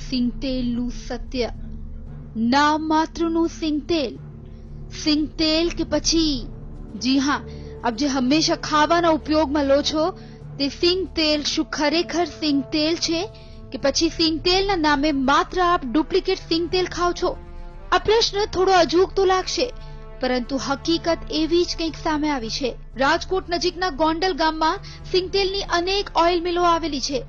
સિંગતેલનું સત્ય, નામ માત્રનું સિંગતેલ, સિંગતેલ કે પછી જી હા, આપ જે હંમેશા ખાવાના ઉપયોગમાં લો છો તે સિંગતેલ શું ખરેખર સિંગતેલ છે કે પછી સિંગતેલના નામે માત્ર આપ ડુપ્લિકેટ સિંગતેલ ખાઓ છો? આ પ્રશ્ન થોડો અજુક તો લાગશે, પરંતુ હકીકત એવી જ કંઈક સામે આવી છે। રાજકોટ નજીકના ગોંડલ ગામમાં સિંગતેલની અનેક ઓઇલ મિલો આવેલી છે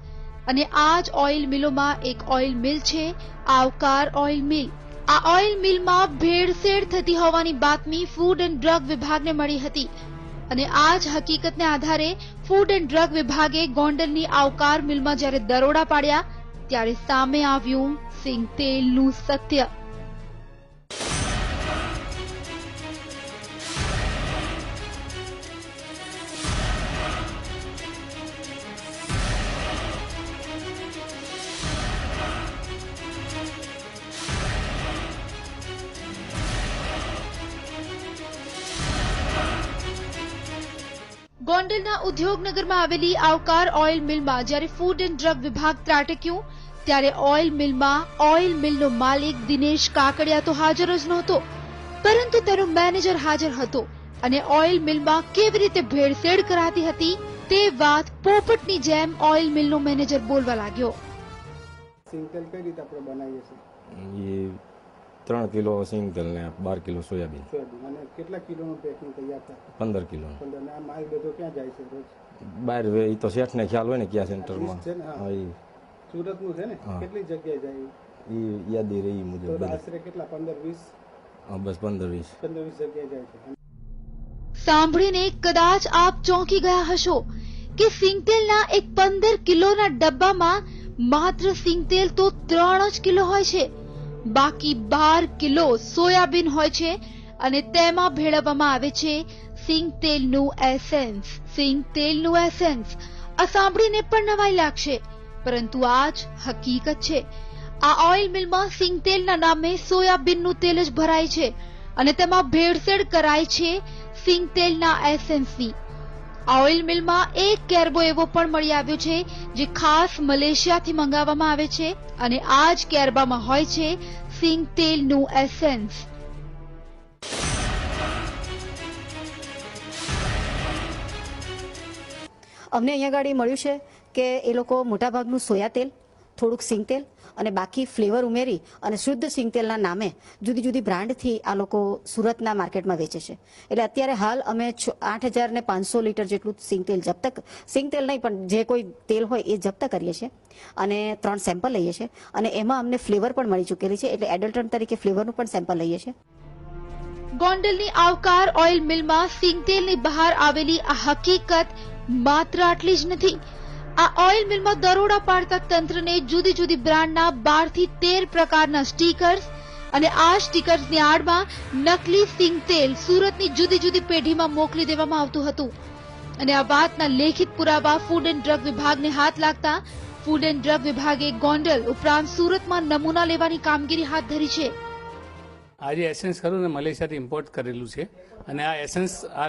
અને આ જ ઓઇલ મિલોમાં એક ઓઇલ મિલ છે આવકાર ઓઇલ મિલ। આ ઓઇલ મિલમાં ભેળસેળ થતી હોવાની બાતમી ફૂડ એન્ડ ડ્રગ વિભાગને મળી હતી અને આ જ હકીકતને આધારે ફૂડ એન્ડ ડ્રગ વિભાગે ગોંડલની આવકાર મિલમાં જ્યારે દરોડા પાડ્યા ત્યારે સામે આવ્યું સિંગતેલનું સત્ય। ગોંડલના ઉદ્યોગનગરમાં આવેલી આવકાર ઓઇલ મિલમાં જ્યારે ફૂડ એન્ડ ડ્રગ વિભાગ ત્રાટક્યું ત્યારે ઓઇલ મિલમાં ઓઇલ મિલનો માલિક દિનેશ કાકડિયા તો હાજર જ નહોતો, પરંતુ તેનો મેનેજર હાજર હતો અને ઓઇલ મિલમાં કેવી રીતે ભેળસેળ કરાતી હતી તે વાત પોપટની જેમ ઓઇલ મિલનો મેનેજર બોલવા લાગ્યો। સિંગતેલ કઈ રીતે આપણે બનાવીએ છીએ? 3 કિલો સિંગતેલ ને 12 કિલો સોયાબીન। અને કેટલા કિલોનું પેકિંગ તૈયાર થાય? 15 કિલો। અને આ માલ બધો ક્યાં જાય છે રોજ? બહાર એ તો શેઠ ને ખ્યાલ હોય ને ક્યાં સેન્ટરમાં સુરતનું છે ને? કેટલી જગ્યાએ જાય એ યાદી રહી મુજબ આશરે કેટલા 15-20? બસ 15-20 જગ્યાએ જાય છે। સાંભળીને કદાચ આપ ચોંકી ગયા હશો કે સિંગતેલના એક 15 કિલોના ડબ્બામાં માત્ર સિંગતેલ તો 3 જ કિલો હોય છે, બાકી 12 કિલો સોયાબીન હોય છે અને તેમાં ભેળવવામાં આવે છે સિંગતેલનું એસેન્સ। સિંગતેલનું એસેન્સ આ સાંભળીને પણ નવાઈ લાગશે, પરંતુ આ જ હકીકત છે। આ ઓઇલ મિલમાં સિંગતેલના નામે સોયાબીનનું તેલ જ ભરાય છે અને તેમાં ભેળસેળ કરાય છે સિંગતેલના એસેન્સની। આ ઓઇલ મિલમાં એક કેરબો એવો પણ મળી આવ્યો છે જે ખાસ મલેશિયાથી મંગાવવામાં આવે છે અને આ જ કેરબામાં હોય છે સિંગતેલનું એસેન્સ। અમને અહીંયા ગાડી મળ્યું છે કે એ લોકો મોટાભાગનું સોયા તેલ, થોડુંક સિંગતેલ અને બાકી ફ્લેવર ઉમેરી અને શુદ્ધ સિંગતેલના નામે જુદી જુદી બ્રાન્ડથી આ લોકો સુરતના માર્કેટમાં વેચે છે। એટલે અત્યારે હાલ અમે 8,500 લીટર જેટલું સિંગતેલ નહીં પણ જે કોઈ તેલ હોય એ જપ્ત કરીએ છીએ અને 3 સેમ્પલ લઈએ છીએ અને એમાં અમને ફ્લેવર પણ મળી ચૂકેલી છે, એટલે એડલ્ટન્ટ તરીકે ફ્લેવરનું પણ સેમ્પલ લઈએ છીએ। ગોંડલની આવકાર ઓઇલ મિલમાં સિંગતેલની બહાર આવેલી આ હકીકત માત્ર આટલી જ નથી। આ ઓઇલ મિલમાં દરોડા પાડતા તંત્રને જુદી જુદી બ્રાન્ડના 12 થી 13 પ્રકારના સ્ટીકર્સ અને આ સ્ટીકર્સની આડમાં નકલી સિંગતેલ સુરતની જુદી જુદી પેઢીમાં મોકલી દેવામાં આવતું હતું અને આ વાતના લેખિત પુરાવા ફૂડ એન્ડ ડ્રગ વિભાગને હાથ લાગતા ફૂડ એન્ડ ડ્રગ વિભાગે ગોંડલ ઉપરાંત સુરતમાં નમૂના લેવાની કામગીરી હાથ ધરી છે। આ જે એસેન્સ ખરું ને મલેશિયાથી ઇમ્પોર્ટ કરેલું છે અને આ એસેન્સ આ